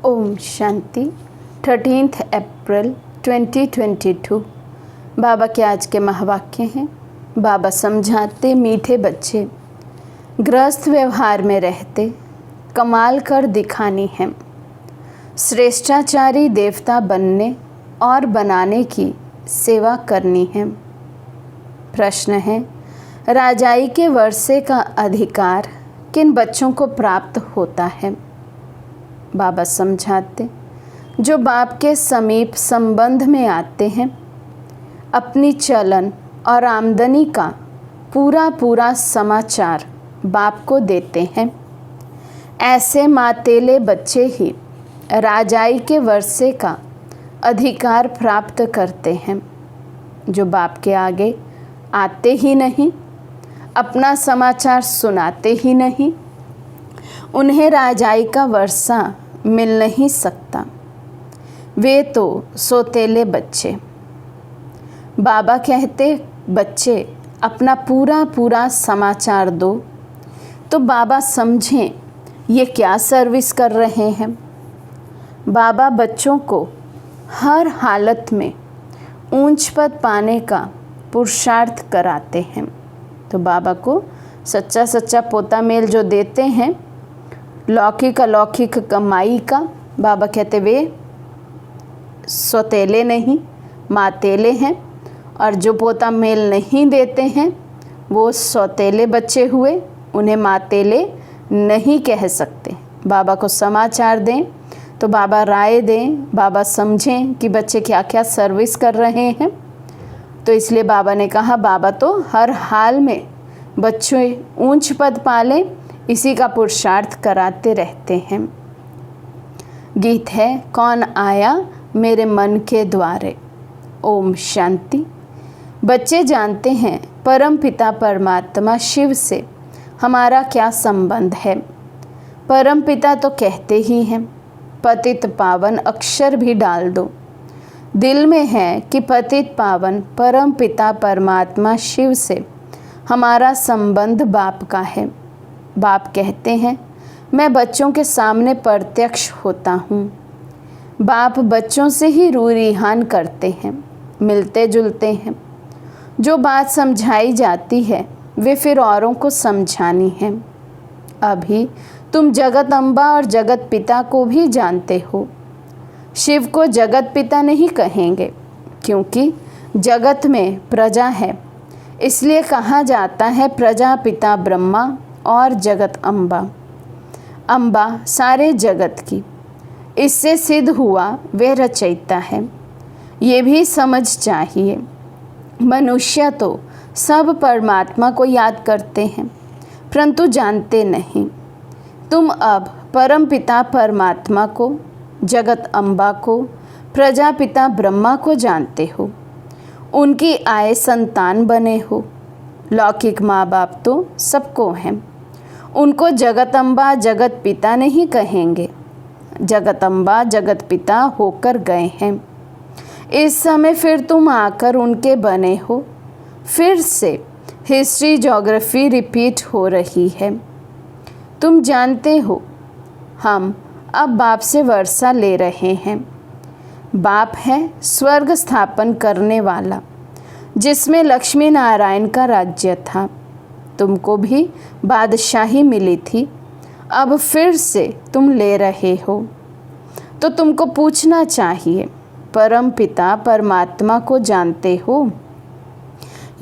ओम शांति। 13 अप्रैल 2022। बाबा के आज के महावाक्य हैं। बाबा समझाते, मीठे बच्चे गृहस्थ व्यवहार में रहते कमाल कर दिखानी है। श्रेष्ठाचारी देवता बनने और बनाने की सेवा करनी है। प्रश्न है, राजाई के वर्षे का अधिकार किन बच्चों को प्राप्त होता है? बाबा समझाते, जो बाप के समीप संबंध में आते हैं, अपनी चलन और आमदनी का पूरा समाचार बाप को देते हैं, ऐसे मातेले बच्चे ही राजाई के वर्षे का अधिकार प्राप्त करते हैं। जो बाप के आगे आते ही नहीं, अपना समाचार सुनाते ही नहीं, उन्हें राजाई का वर्षा मिल नहीं सकता। वे तो सोतेले बच्चे। बाबा कहते, बच्चे अपना पूरा समाचार दो, तो बाबा समझें ये क्या सर्विस कर रहे हैं। बाबा बच्चों को हर हालत में ऊंच पद पाने का पुरुषार्थ कराते हैं। तो बाबा को सच्चा पोता मेल जो देते हैं, लौकिक कमाई का, बाबा कहते वे सौतेले नहीं, मातेले हैं। और जो पोता मेल नहीं देते हैं वो सौतेले बच्चे हुए, उन्हें मातेले नहीं कह सकते। बाबा को समाचार दें तो बाबा राय दें, बाबा समझें कि बच्चे क्या क्या सर्विस कर रहे हैं। तो इसलिए बाबा ने कहा, बाबा तो हर हाल में बच्चे ऊंच पद पालें, इसी का पुरुषार्थ कराते रहते हैं। गीत है, कौन आया मेरे मन के द्वारे। ओम शांति। बच्चे जानते हैं परम पिता परमात्मा शिव से हमारा क्या संबंध है। परम पिता तो कहते ही हैं, पतित पावन अक्षर भी डाल दो। दिल में है कि पतित पावन परम पिता परमात्मा शिव से हमारा संबंध बाप का है। बाप कहते हैं, मैं बच्चों के सामने प्रत्यक्ष होता हूँ। बाप बच्चों से ही रूरिहान करते हैं, मिलते जुलते हैं। जो बात समझाई जाती है वे फिर औरों को समझानी है। अभी तुम जगत अम्बा और जगत पिता को भी जानते हो। शिव को जगत पिता नहीं कहेंगे, क्योंकि जगत में प्रजा है, इसलिए कहा जाता है प्रजापिता ब्रह्मा और जगत अम्बा। अम्बा सारे जगत की, इससे सिद्ध हुआ वे रचयिता है। ये भी समझ चाहिए, मनुष्य तो सब परमात्मा को याद करते हैं, परंतु जानते नहीं। तुम अब परम पिता परमात्मा को, जगत अम्बा को, प्रजापिता ब्रह्मा को जानते हो। उनकी आए संतान बने हो। लौकिक माँ बाप तो सबको हैं, उनको जगत अम्बा जगत पिता नहीं कहेंगे। जगत अम्बा जगत पिता होकर गए हैं। इस समय फिर तुम आकर उनके बने हो। फिर से हिस्ट्री ज्योग्राफी रिपीट हो रही है। तुम जानते हो, हम अब बाप से वर्षा ले रहे हैं। बाप है स्वर्ग स्थापन करने वाला, जिसमें लक्ष्मी नारायण का राज्य था। तुमको भी बादशाही मिली थी, अब फिर से तुम ले रहे हो। तो तुमको पूछना चाहिए, परम पिता परमात्मा को जानते हो?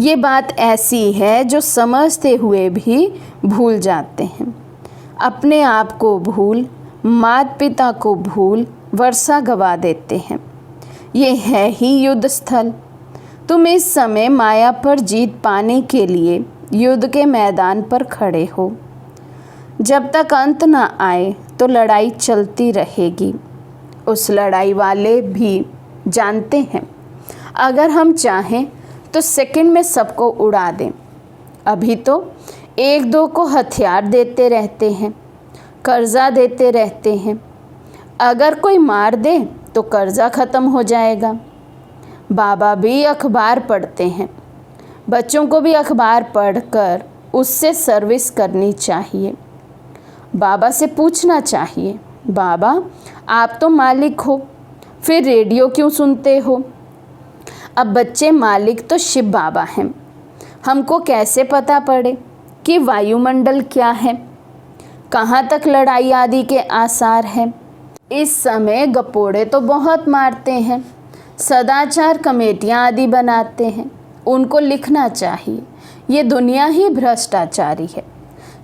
ये बात ऐसी है जो समझते हुए भी भूल जाते हैं। अपने आप को भूल, माता पिता को भूल, वर्षा गवा देते हैं। ये है ही युद्ध स्थल। तुम इस समय माया पर जीत पाने के लिए युद्ध के मैदान पर खड़े हो। जब तक अंत ना आए तो लड़ाई चलती रहेगी। उस लड़ाई वाले भी जानते हैं, अगर हम चाहें तो सेकंड में सबको उड़ा दें। अभी तो एक दो को हथियार देते रहते हैं, कर्जा देते रहते हैं। अगर कोई मार दे तो कर्जा ख़त्म हो जाएगा। बाबा भी अखबार पढ़ते हैं। बच्चों को भी अखबार पढ़कर उससे सर्विस करनी चाहिए। बाबा से पूछना चाहिए, बाबा आप तो मालिक हो, फिर रेडियो क्यों सुनते हो? अब बच्चे मालिक तो शिव बाबा हैं, हमको कैसे पता पड़े कि वायुमंडल क्या है, कहाँ तक लड़ाई आदि के आसार हैं? इस समय गपोड़े तो बहुत मारते हैं, सदाचार कमेटियाँ आदि बनाते हैं, उनको लिखना चाहिए ये दुनिया ही भ्रष्टाचारी है,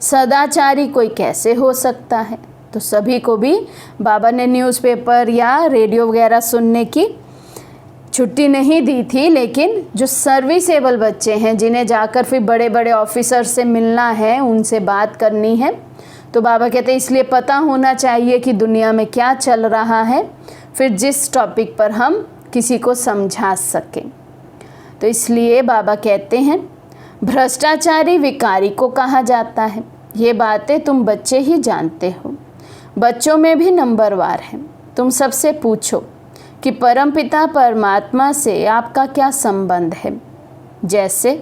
सदाचारी कोई कैसे हो सकता है? तो सभी को भी बाबा ने न्यूज़पेपर या रेडियो वगैरह सुनने की छुट्टी नहीं दी थी, लेकिन जो सर्विसेबल बच्चे हैं जिन्हें जाकर फिर बड़े बड़े ऑफिसर से मिलना है, उनसे बात करनी है, तो बाबा कहते हैं इसलिए पता होना चाहिए कि दुनिया में क्या चल रहा है, फिर जिस टॉपिक पर हम किसी को समझा सकें। तो इसलिए बाबा कहते हैं भ्रष्टाचारी विकारी को कहा जाता है। ये बातें तुम बच्चे ही जानते हो, बच्चों में भी नंबरवार हैं। तुम सबसे पूछो कि परमपिता परमात्मा से आपका क्या संबंध है। जैसे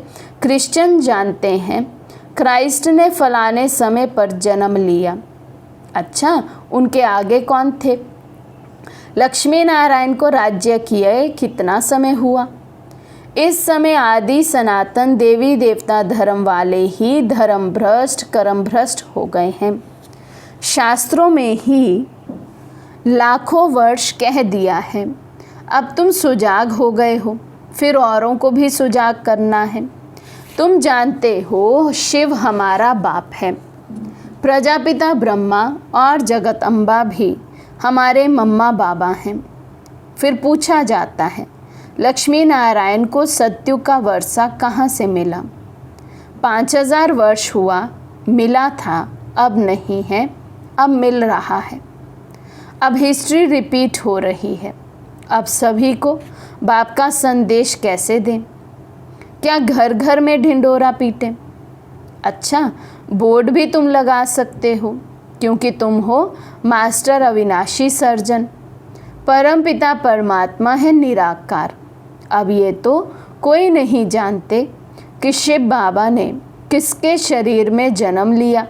क्रिश्चियन जानते हैं क्राइस्ट ने फलाने समय पर जन्म लिया। अच्छा, उनके आगे कौन थे? लक्ष्मी नारायण को राज्य किए कितना समय हुआ? इस समय आदि सनातन देवी देवता धर्म वाले ही धर्म भ्रष्ट कर्म भ्रष्ट हो गए हैं। शास्त्रों में ही लाखों वर्ष कह दिया है। अब तुम सुजाग हो गए हो, फिर औरों को भी सुजाग करना है। तुम जानते हो शिव हमारा बाप है, प्रजापिता ब्रह्मा और जगत अम्बा भी हमारे मम्मा बाबा हैं। फिर पूछा जाता है लक्ष्मी नारायण को सत्युग का वर्षा कहाँ से मिला? 5000 वर्ष हुआ, मिला था, अब नहीं है, अब मिल रहा है। अब हिस्ट्री रिपीट हो रही है। अब सभी को बाप का संदेश कैसे दें? क्या घर घर में ढिंडोरा पीटें? अच्छा, बोर्ड भी तुम लगा सकते हो, क्योंकि तुम हो मास्टर अविनाशी सर्जन। परमपिता परमात्मा है निराकार। अब ये तो कोई नहीं जानते कि शिव बाबा ने किसके शरीर में जन्म लिया।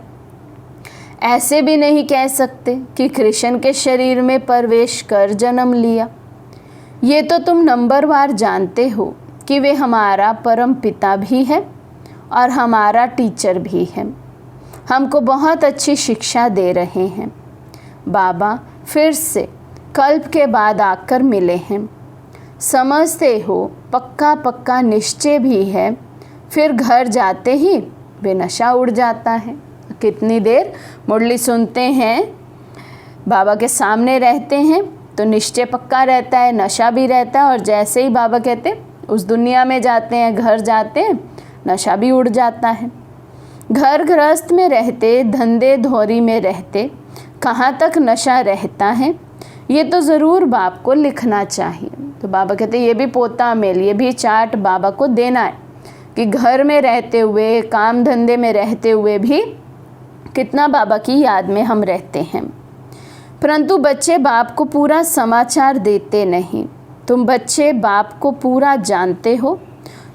ऐसे भी नहीं कह सकते कि कृष्ण के शरीर में प्रवेश कर जन्म लिया। ये तो तुम नंबरवार जानते हो कि वे हमारा परम पिता भी है और हमारा टीचर भी है, हमको बहुत अच्छी शिक्षा दे रहे हैं। बाबा फिर से कल्प के बाद आकर मिले हैं, समझते हो पक्का पक्का निश्चय भी है। फिर घर जाते ही वे नशा उड़ जाता है। कितनी देर मुरली सुनते हैं, बाबा के सामने रहते हैं तो निश्चय पक्का रहता है, नशा भी रहता है, और जैसे ही बाबा कहते उस दुनिया में जाते हैं, घर जाते हैं, नशा भी उड़ जाता है। घर गृहस्थ में रहते, धंधे धौरी में रहते, कहाँ तक नशा रहता है ये तो ज़रूर बाप को लिखना चाहिए। तो बाबा कहते ये भी पोता मेल, ये भी चार्ट बाबा को देना है कि घर में रहते हुए, काम धंधे में रहते हुए भी कितना बाबा की याद में हम रहते हैं। परंतु बच्चे बाप को पूरा समाचार देते नहीं। तुम बच्चे बाप को पूरा जानते हो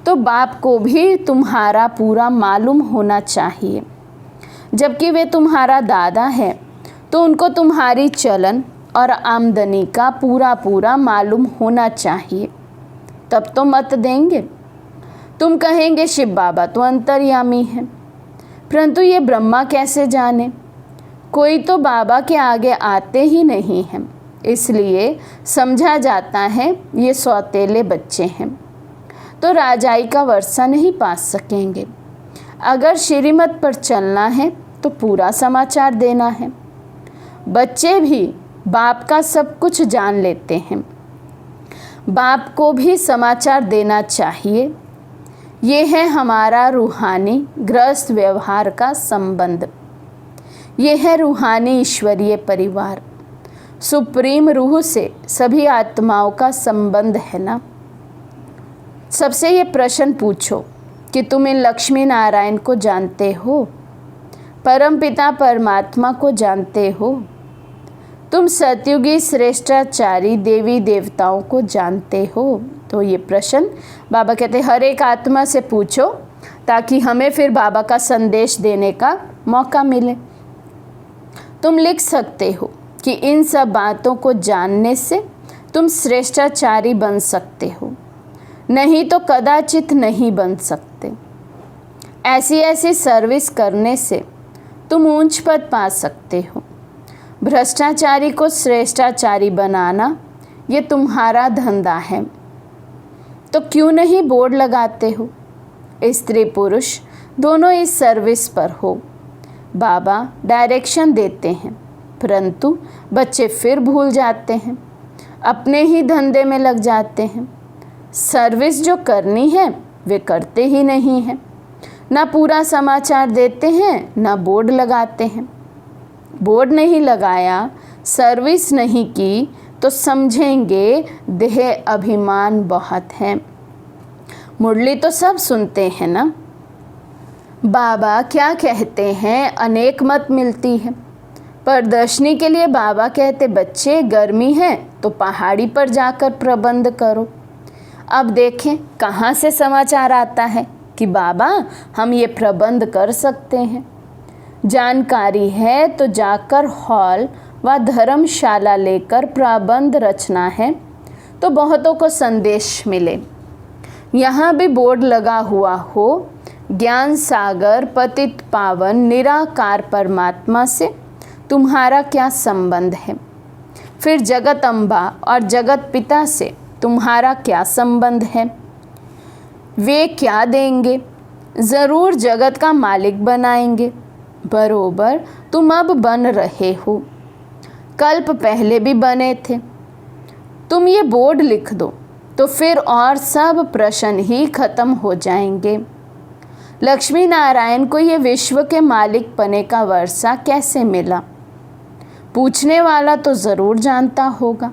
तो बाप को भी तुम्हारा पूरा मालूम होना चाहिए। जबकि वे तुम्हारा दादा है तो उनको तुम्हारी चलन और आमदनी का पूरा पूरा मालूम होना चाहिए, तब तो मत देंगे। तुम कहेंगे शिव बाबा तो अंतर्यामी हैं, परंतु ये ब्रह्मा कैसे जाने? कोई तो बाबा के आगे आते ही नहीं हैं, इसलिए समझा जाता है ये सौतेले बच्चे हैं, तो राजाई का वर्षा नहीं पा सकेंगे। अगर श्रीमत पर चलना है तो पूरा समाचार देना है। बच्चे भी बाप का सब कुछ जान लेते हैं, बाप को भी समाचार देना चाहिए। ये है हमारा रूहानी गृहस्थ व्यवहार का संबंध। ये है रूहानी ईश्वरीय परिवार, सुप्रीम रूह से सभी आत्माओं का संबंध है ना। सबसे ये प्रश्न पूछो कि तुम इन लक्ष्मी नारायण को जानते हो, परमपिता परमात्मा को जानते हो, तुम सतयुगी श्रेष्ठाचारी देवी देवताओं को जानते हो? तो ये प्रश्न बाबा कहते हर एक आत्मा से पूछो ताकि हमें फिर बाबा का संदेश देने का मौका मिले। तुम लिख सकते हो कि इन सब बातों को जानने से तुम श्रेष्ठाचारी बन सकते हो, नहीं तो कदाचित नहीं बन सकते। ऐसी ऐसी सर्विस करने से तुम ऊंच पद पा सकते हो। भ्रष्टाचारी को श्रेष्ठाचारी बनाना ये तुम्हारा धंधा है, तो क्यों नहीं बोर्ड लगाते हो? स्त्री पुरुष दोनों इस सर्विस पर हो। बाबा डायरेक्शन देते हैं, परंतु बच्चे फिर भूल जाते हैं, अपने ही धंधे में लग जाते हैं। सर्विस जो करनी है वे करते ही नहीं हैं, ना पूरा समाचार देते हैं, ना बोर्ड लगाते हैं। बोर्ड नहीं लगाया, सर्विस नहीं की तो समझेंगे देह अभिमान बहुत है। मुरली तो सब सुनते हैं ना। बाबा क्या कहते हैं, अनेक मत मिलती है। प्रदर्शनी के लिए बाबा कहते बच्चे गर्मी है तो पहाड़ी पर जाकर प्रबंध करो। अब देखें कहाँ से समाचार आता है कि बाबा हम ये प्रबंध कर सकते हैं। जानकारी है तो जाकर हॉल व धर्मशाला लेकर प्रबंध रचना है तो बहुतों को संदेश मिले। यहाँ भी बोर्ड लगा हुआ हो, ज्ञान सागर पतित पावन निराकार परमात्मा से तुम्हारा क्या संबंध है? फिर जगत अम्बा और जगत पिता से तुम्हारा क्या संबंध है? वे क्या देंगे? ज़रूर जगत का मालिक बनाएंगे। बरोबर तुम अब बन रहे हो, कल्प पहले भी बने थे। तुम ये बोर्ड लिख दो तो फिर और सब प्रश्न ही खत्म हो जाएंगे। लक्ष्मी नारायण को ये विश्व के मालिक पने का वर्षा कैसे मिला? पूछने वाला तो ज़रूर जानता होगा।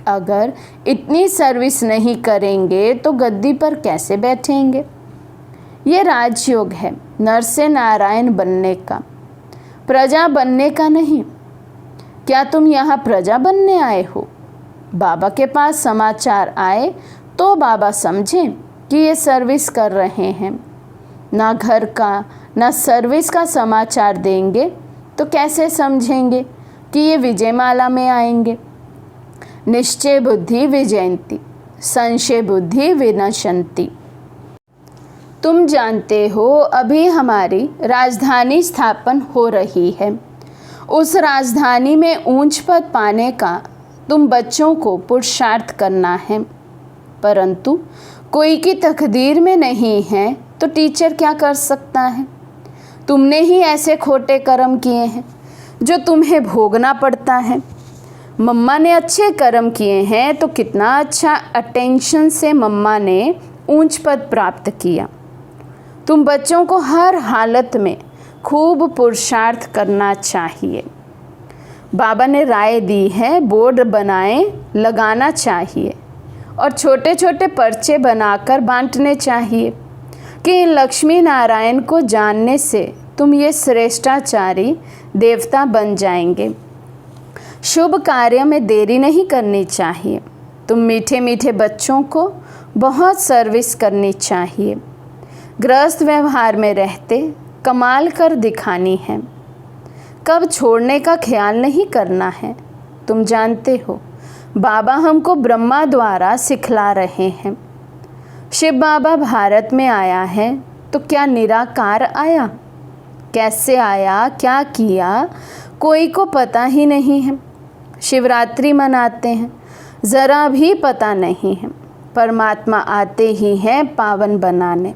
अगर इतनी सर्विस नहीं करेंगे तो गद्दी पर कैसे बैठेंगे? ये राजयोग है, नर से नारायण बनने का, प्रजा बनने का नहीं। क्या तुम यहाँ प्रजा बनने आए हो? बाबा के पास समाचार आए तो बाबा समझें कि ये सर्विस कर रहे हैं। ना घर का ना सर्विस का समाचार देंगे तो कैसे समझेंगे कि ये विजयमाला में आएंगे? निश्चय बुद्धि विजयंती, संशय बुद्धि विनशंति। तुम जानते हो अभी हमारी राजधानी स्थापन हो रही है। उस राजधानी में ऊंच पद पाने का तुम बच्चों को पुरुषार्थ करना है, परंतु कोई की तकदीर में नहीं है तो टीचर क्या कर सकता है? तुमने ही ऐसे खोटे कर्म किए हैं जो तुम्हें भोगना पड़ता है। मम्मा ने अच्छे कर्म किए हैं तो कितना अच्छा अटेंशन से मम्मा ने ऊंच पद प्राप्त किया। तुम बच्चों को हर हालत में खूब पुरुषार्थ करना चाहिए। बाबा ने राय दी है बोर्ड बनाएं, लगाना चाहिए और छोटे छोटे पर्चे बनाकर बांटने चाहिए कि इन लक्ष्मी नारायण को जानने से तुम ये श्रेष्ठाचारी देवता बन जाएंगे। शुभ कार्य में देरी नहीं करनी चाहिए। तुम मीठे मीठे बच्चों को बहुत सर्विस करनी चाहिए। गृहस्थ व्यवहार में रहते कमाल कर दिखानी है। कब छोड़ने का ख्याल नहीं करना है। तुम जानते हो बाबा हमको ब्रह्मा द्वारा सिखला रहे हैं। शिव बाबा भारत में आया है तो क्या निराकार आया? कैसे आया, क्या किया, कोई को पता ही नहीं है। शिवरात्रि मनाते हैं, ज़रा भी पता नहीं है। परमात्मा आते ही हैं पावन बनाने।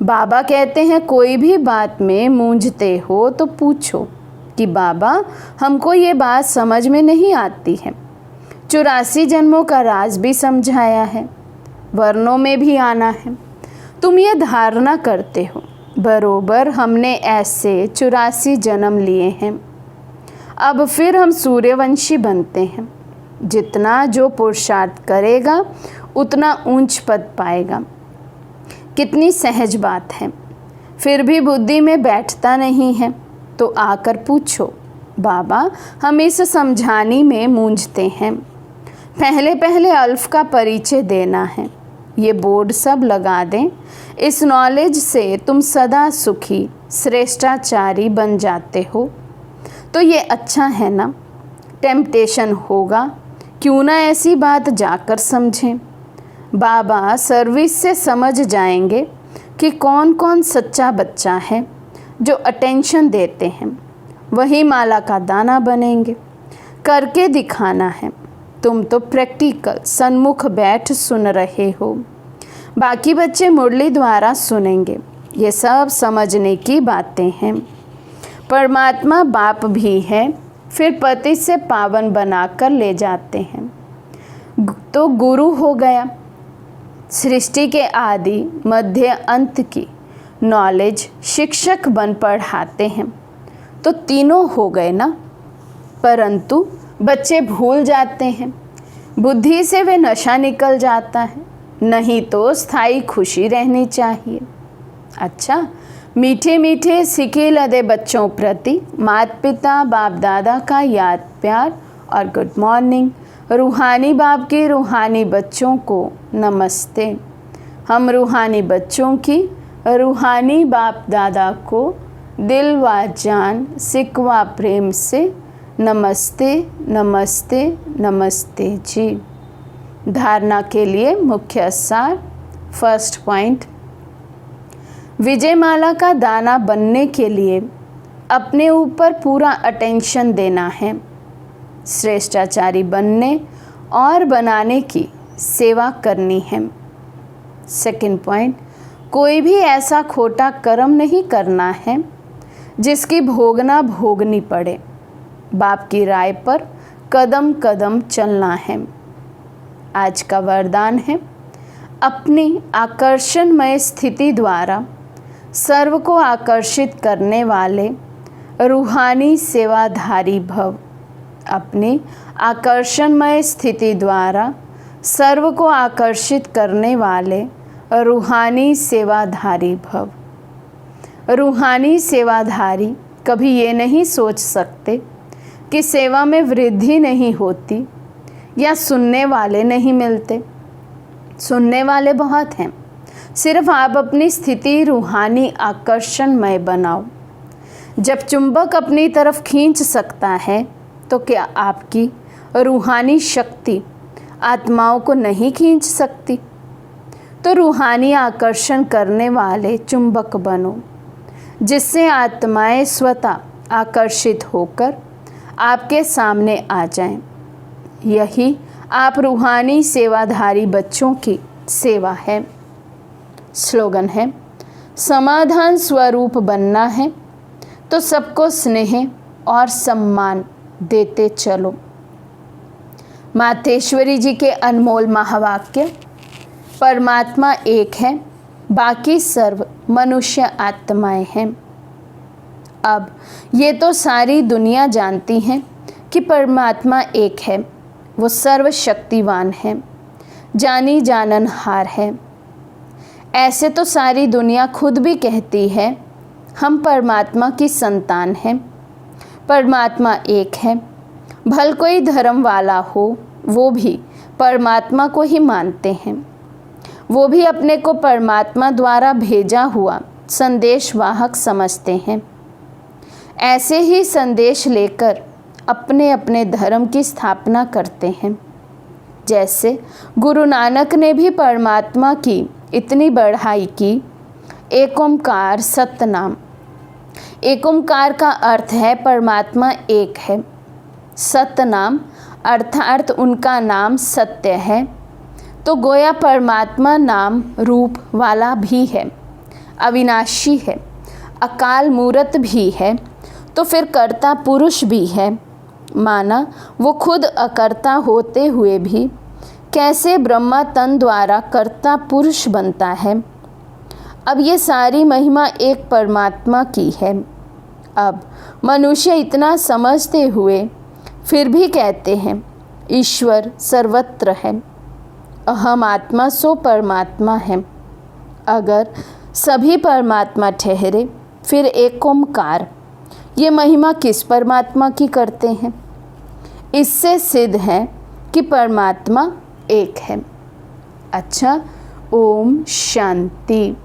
बाबा कहते हैं कोई भी बात में मूंझते हो तो पूछो कि बाबा हमको ये बात समझ में नहीं आती है। 84 जन्मों का राज भी समझाया है, वर्णों में भी आना है। तुम ये धारणा करते हो बरोबर हमने ऐसे 84 जन्म लिए हैं। अब फिर हम सूर्यवंशी बनते हैं। जितना जो पुरुषार्थ करेगा उतना ऊंच पद पाएगा। कितनी सहज बात है। फिर भी बुद्धि में बैठता नहीं है तो आकर पूछो बाबा हम इस समझानी में मूंझते हैं। पहले पहले अल्फ का परिचय देना है। ये बोर्ड सब लगा दें। इस नॉलेज से तुम सदा सुखी श्रेष्ठाचारी बन जाते हो तो ये अच्छा है ना। टेम्पटेशन होगा, क्यों ना ऐसी बात जाकर समझें। बाबा सर्विस से समझ जाएंगे कि कौन कौन सच्चा बच्चा है जो अटेंशन देते हैं, वही माला का दाना बनेंगे। करके दिखाना है। तुम तो प्रैक्टिकल सन्मुख बैठ सुन रहे हो, बाकी बच्चे मुरली द्वारा सुनेंगे। ये सब समझने की बातें हैं। परमात्मा बाप भी है, फिर पति से पावन बनाकर ले जाते हैं तो गुरु हो गया। सृष्टि के आदि मध्य अंत की नॉलेज शिक्षक बन पढ़ाते हैं तो तीनों हो गए ना। परंतु बच्चे भूल जाते हैं, बुद्धि से वे नशा निकल जाता है, नहीं तो स्थायी खुशी रहनी चाहिए। अच्छा, मीठे मीठे सिके लदे बच्चों प्रति माता पिता बाप दादा का याद प्यार और गुड मॉर्निंग। रूहानी बाप के रूहानी बच्चों को नमस्ते। हम रूहानी बच्चों की रूहानी बाप दादा को दिल व जान सिकवा प्रेम से नमस्ते नमस्ते नमस्ते जी। धारणा के लिए मुख्य सार। फर्स्ट पॉइंट, विजयमाला का दाना बनने के लिए अपने ऊपर पूरा अटेंशन देना है। श्रेष्ठाचारी बनने और बनाने की सेवा करनी है। सेकंड पॉइंट, कोई भी ऐसा खोटा कर्म नहीं करना है जिसकी भोगना भोगनी पड़े। बाप की राय पर कदम कदम चलना है। आज का वरदान है, अपनी आकर्षणमय स्थिति द्वारा सर्व को आकर्षित करने वाले रूहानी सेवाधारी भव। अपनी आकर्षणमय स्थिति द्वारा सर्व को आकर्षित करने वाले रूहानी सेवाधारी भव। रूहानी सेवाधारी कभी ये नहीं सोच सकते कि सेवा में वृद्धि नहीं होती या सुनने वाले नहीं मिलते। सुनने वाले बहुत हैं, सिर्फ आप अपनी स्थिति रूहानी आकर्षणमय बनाओ। जब चुंबक अपनी तरफ खींच सकता है तो क्या आपकी रूहानी शक्ति आत्माओं को नहीं खींच सकती? तो रूहानी आकर्षण करने वाले चुंबक बनो, जिससे आत्माएं स्वतः आकर्षित होकर आपके सामने आ जाएं। यही आप रूहानी सेवाधारी बच्चों की सेवा है। स्लोगन है, समाधान स्वरूप बनना है तो सबको स्नेह और सम्मान देते चलो। मातेश्वरी जी के अनमोल महावाक्य, परमात्मा एक है, बाकी सर्व मनुष्य आत्माएं हैं। अब ये तो सारी दुनिया जानती है कि परमात्मा एक है, वो सर्वशक्तिवान है, जानी जाननहार है। ऐसे तो सारी दुनिया खुद भी कहती है हम परमात्मा की संतान हैं। परमात्मा एक है। भल कोई धर्म वाला हो, वो भी परमात्मा को ही मानते हैं। वो भी अपने को परमात्मा द्वारा भेजा हुआ संदेशवाहक समझते हैं। ऐसे ही संदेश लेकर अपने अपने धर्म की स्थापना करते हैं। जैसे गुरु नानक ने भी परमात्मा की इतनी बढ़ाई की। एक ओंकार सतनाम। एक ओंकार का अर्थ है परमात्मा एक है। सतनाम अर्थात उनका नाम सत्य है। तो गोया परमात्मा नाम रूप वाला भी है, अविनाशी है, अकाल मूरत भी है, तो फिर कर्ता पुरुष भी है। माना वो खुद अकर्ता होते हुए भी कैसे ब्रह्मा तन द्वारा कर्ता पुरुष बनता है। अब ये सारी महिमा एक परमात्मा की है। अब मनुष्य इतना समझते हुए फिर भी कहते हैं ईश्वर सर्वत्र है, अहम आत्मा सो परमात्मा है। अगर सभी परमात्मा ठहरे फिर एक ओंकार, ये महिमा किस परमात्मा की करते हैं? इससे सिद्ध है कि परमात्मा एक है। अच्छा, ओम शांति।